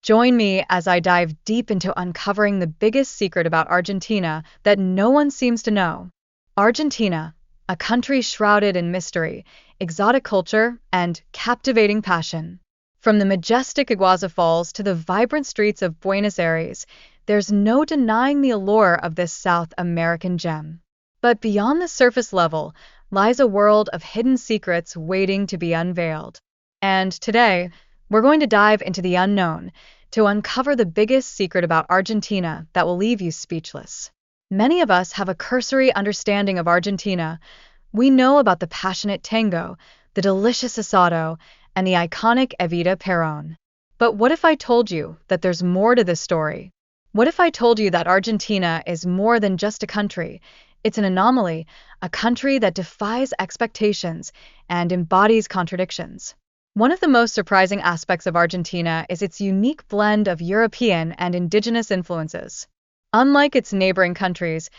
Join me as I dive deep into uncovering the biggest secret about Argentina that no one seems to know. Argentina, a country shrouded in mystery, exotic culture, and captivating passion. From the majestic Iguazu Falls to the vibrant streets of Buenos Aires, there's no denying the allure of this South American gem. But beyond the surface level lies a world of hidden secrets waiting to be unveiled. And today, we're going to dive into the unknown to uncover the biggest secret about Argentina that will leave you speechless. Many of us have a cursory understanding of Argentina. We know about the passionate tango, the delicious asado, and the iconic Evita Perón. But what if I told you that there's more to this story? What if I told you that Argentina is more than just a country? It's an anomaly, a country that defies expectations and embodies contradictions. One of the most surprising aspects of Argentina is its unique blend of European and indigenous influences. Unlike its neighboring countries,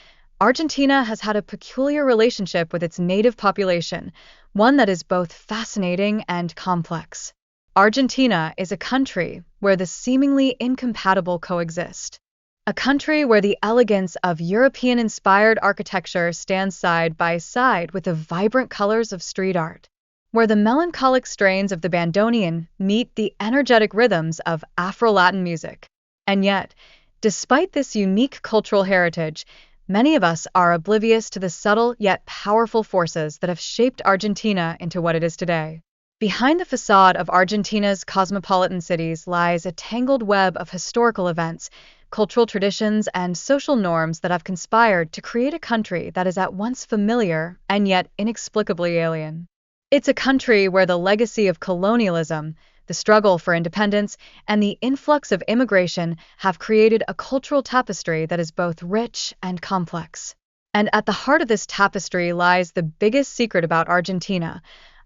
Argentina has had a peculiar relationship with its native population, one that is both fascinating and complex. Argentina is a country where the seemingly incompatible coexist. A country where the elegance of European-inspired architecture stands side by side with the vibrant colors of street art, where the melancholic strains of the bandoneon meet the energetic rhythms of Afro-Latin music. And yet, despite this unique cultural heritage, many of us are oblivious to the subtle yet powerful forces that have shaped Argentina into what it is today. Behind the facade of Argentina's cosmopolitan cities lies a tangled web of historical events, cultural traditions, and social norms that have conspired to create a country that is at once familiar and yet inexplicably alien. It's a country where the legacy of colonialism, the struggle for independence, and the influx of immigration have created a cultural tapestry that is both rich and complex. And at the heart of this tapestry lies the biggest secret about Argentina,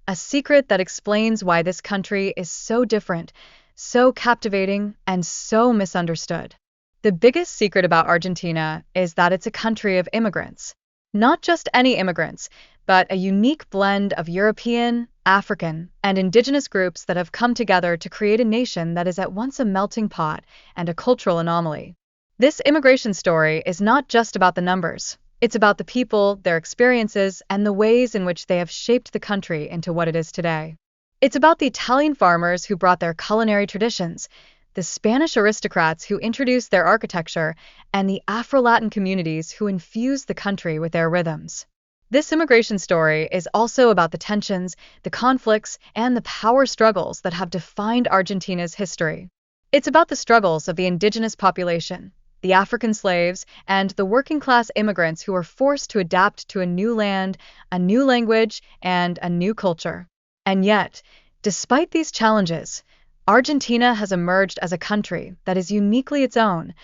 a secret that explains why this country is so different, so captivating, and so misunderstood. The biggest secret about Argentina is that it's a country of immigrants. Not just any immigrants, but a unique blend of European, African, and indigenous groups that have come together to create a nation that is at once a melting pot and a cultural anomaly. This immigration story is not just about the numbers. It's about the people, their experiences, and the ways in which they have shaped the country into what it is today. It's about the Italian farmers who brought their culinary traditions, the Spanish aristocrats who introduced their architecture, and the Afro-Latin communities who infused the country with their rhythms. This immigration story is also about the tensions, the conflicts, and the power struggles that have defined Argentina's history. It's about the struggles of the indigenous population, the African slaves, and the working-class immigrants who were forced to adapt to a new land, a new language, and a new culture. And yet, despite these challenges, Argentina has emerged as a country that is uniquely its own,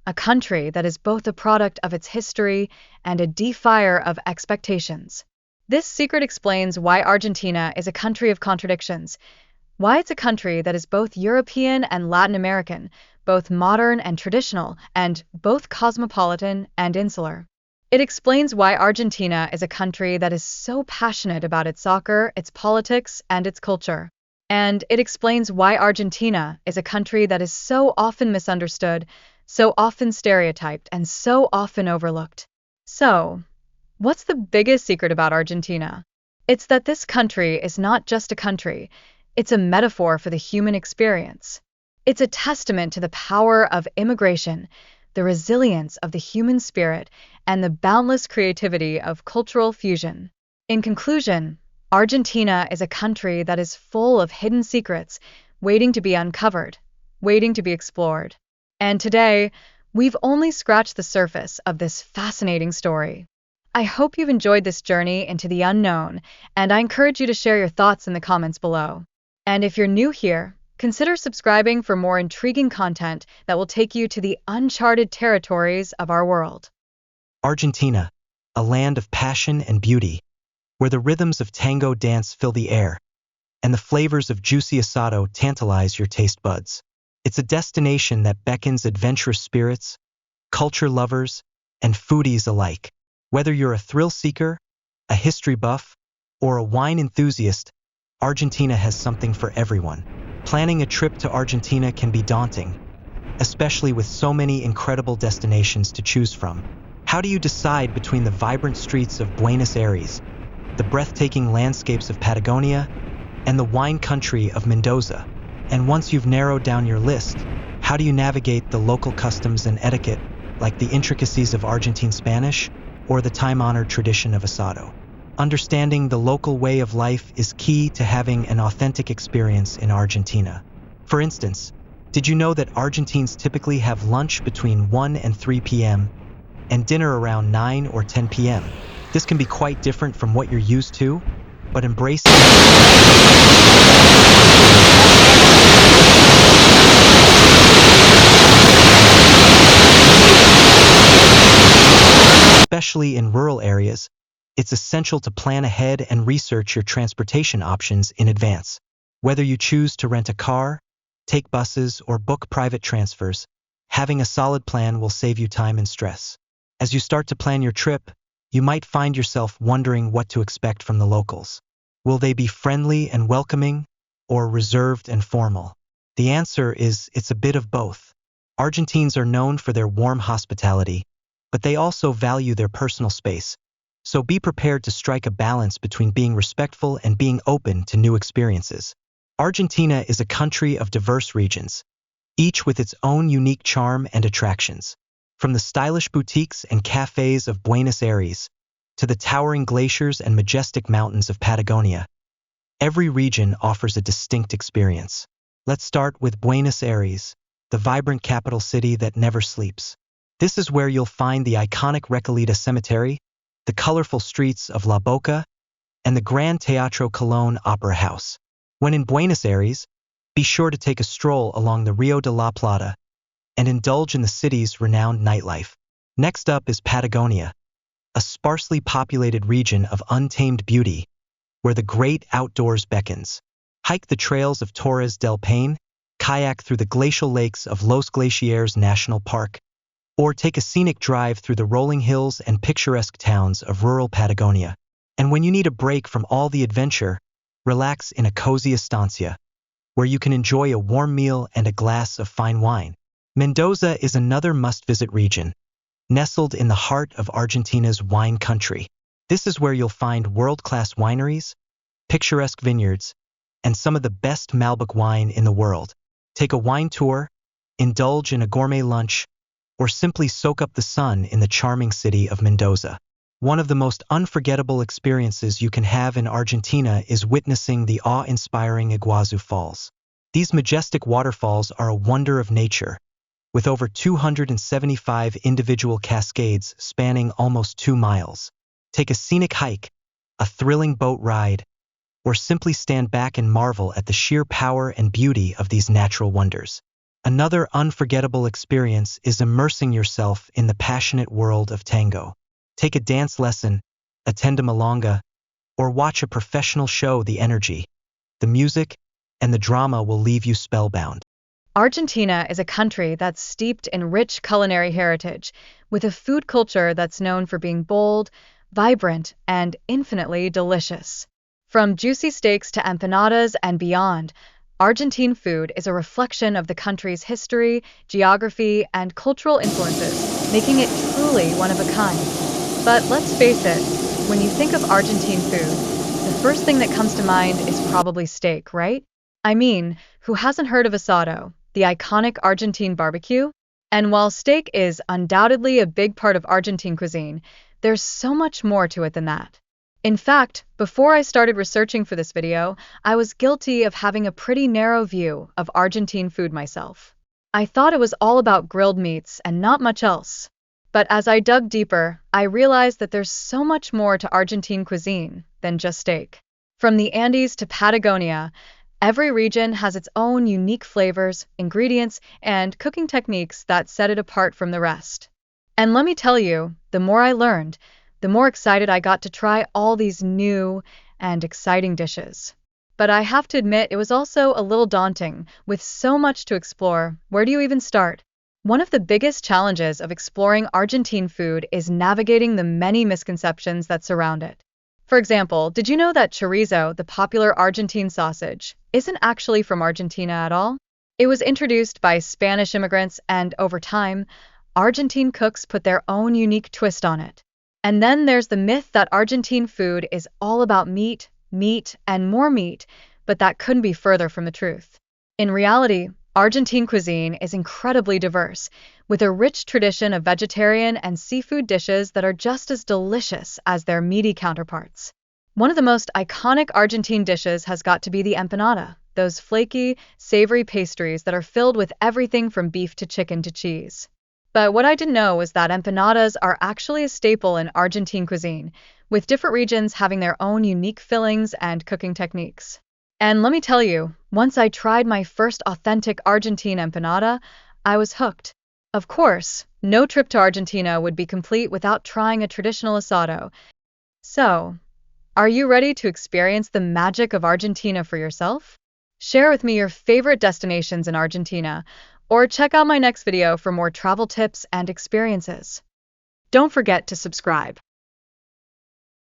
a country that is both a product of its history and a defier of expectations. This secret explains why Argentina is a country of contradictions, why it's a country that is both European and Latin American, both modern and traditional, and both cosmopolitan and insular. It explains why Argentina is a country that is so passionate about its soccer, its politics, and its culture. And it explains why Argentina is a country that is so often misunderstood, so often stereotyped, and so often overlooked. So, what's the biggest secret about Argentina? It's that this country is not just a country, it's a metaphor for the human experience. It's a testament to the power of immigration, the resilience of the human spirit, and the boundless creativity of cultural fusion. In conclusion, Argentina is a country that is full of hidden secrets, waiting to be uncovered, waiting to be explored. And today, we've only scratched the surface of this fascinating story. I hope you've enjoyed this journey into the unknown, and I encourage you to share your thoughts in the comments below. And if you're new here, consider subscribing for more intriguing content that will take you to the uncharted territories of our world. Argentina, a land of passion and beauty, where the rhythms of tango dance fill the air, and the flavors of juicy asado tantalize your taste buds. It's a destination that beckons adventurous spirits, culture lovers, and foodies alike. Whether you're a thrill seeker, a history buff, or a wine enthusiast, Argentina has something for everyone. Planning a trip to Argentina can be daunting, especially with so many incredible destinations to choose from. How do you decide between the vibrant streets of Buenos Aires, the breathtaking landscapes of Patagonia, and the wine country of Mendoza? And once you've narrowed down your list, how do you navigate the local customs and etiquette, like the intricacies of Argentine Spanish or the time-honored tradition of asado? Understanding the local way of life is key to having an authentic experience in Argentina. For instance, did you know that Argentines typically have lunch between 1 and 3 p.m. and dinner around 9 or 10 p.m.? This can be quite different from what you're used to, but embracing especially in rural areas, it's essential to plan ahead and research your transportation options in advance. Whether you choose to rent a car, take buses, or book private transfers, having a solid plan will save you time and stress. As you start to plan your trip, you might find yourself wondering what to expect from the locals. Will they be friendly and welcoming, or reserved and formal? The answer is it's a bit of both. Argentines are known for their warm hospitality, but they also value their personal space, so be prepared to strike a balance between being respectful and being open to new experiences. Argentina is a country of diverse regions, each with its own unique charm and attractions. From the stylish boutiques and cafes of Buenos Aires to the towering glaciers and majestic mountains of Patagonia, every region offers a distinct experience. Let's start with Buenos Aires, the vibrant capital city that never sleeps. This is where you'll find the iconic Recoleta Cemetery, the colorful streets of La Boca, and the Gran Teatro Colón Opera House. When in Buenos Aires, be sure to take a stroll along the Rio de la Plata and indulge in the city's renowned nightlife. Next up is Patagonia, a sparsely populated region of untamed beauty, where the great outdoors beckons. Hike the trails of Torres del Paine, kayak through the glacial lakes of Los Glaciares National Park, or take a scenic drive through the rolling hills and picturesque towns of rural Patagonia. And when you need a break from all the adventure, relax in a cozy estancia, where you can enjoy a warm meal and a glass of fine wine. Mendoza is another must-visit region, nestled in the heart of Argentina's wine country. This is where you'll find world-class wineries, picturesque vineyards, and some of the best Malbec wine in the world. Take a wine tour, indulge in a gourmet lunch, or simply soak up the sun in the charming city of Mendoza. One of the most unforgettable experiences you can have in Argentina is witnessing the awe-inspiring Iguazu Falls. These majestic waterfalls are a wonder of nature, with over 275 individual cascades spanning almost 2 miles. Take a scenic hike, a thrilling boat ride, or simply stand back and marvel at the sheer power and beauty of these natural wonders. Another unforgettable experience is immersing yourself in the passionate world of tango. Take a dance lesson, attend a milonga, or watch a professional show. The energy, the music, and the drama will leave you spellbound. Argentina is a country that's steeped in rich culinary heritage, with a food culture that's known for being bold, vibrant, and infinitely delicious. From juicy steaks to empanadas and beyond, Argentine food is a reflection of the country's history, geography, and cultural influences, making it truly one of a kind. But let's face it, when you think of Argentine food, the first thing that comes to mind is probably steak, right? I mean, who hasn't heard of asado, the iconic Argentine barbecue? And while steak is undoubtedly a big part of Argentine cuisine, there's so much more to it than that. In fact, before I started researching for this video, I was guilty of having a pretty narrow view of Argentine food myself. I thought it was all about grilled meats and not much else. But as I dug deeper, I realized that there's so much more to Argentine cuisine than just steak. From the Andes to Patagonia, every region has its own unique flavors, ingredients, and cooking techniques that set it apart from the rest. And let me tell you, the more I learned, the more excited I got to try all these new and exciting dishes. But I have to admit, it was also a little daunting. With so much to explore, where do you even start? One of the biggest challenges of exploring Argentine food is navigating the many misconceptions that surround it. For example, did you know that chorizo, the popular Argentine sausage, isn't actually from Argentina at all? It was introduced by Spanish immigrants, and over time, Argentine cooks put their own unique twist on it. And then there's the myth that Argentine food is all about meat, meat, and more meat, but that couldn't be further from the truth. In reality, Argentine cuisine is incredibly diverse, with a rich tradition of vegetarian and seafood dishes that are just as delicious as their meaty counterparts. One of the most iconic Argentine dishes has got to be the empanada, those flaky, savory pastries that are filled with everything from beef to chicken to cheese. But what I didn't know was that empanadas are actually a staple in Argentine cuisine, with different regions having their own unique fillings and cooking techniques. And let me tell you, once I tried my first authentic Argentine empanada, I was hooked. Of course, no trip to Argentina would be complete without trying a traditional asado. So, are you ready to experience the magic of Argentina for yourself? Share with me your favorite destinations in Argentina, or check out my next video for more travel tips and experiences. Don't forget to subscribe.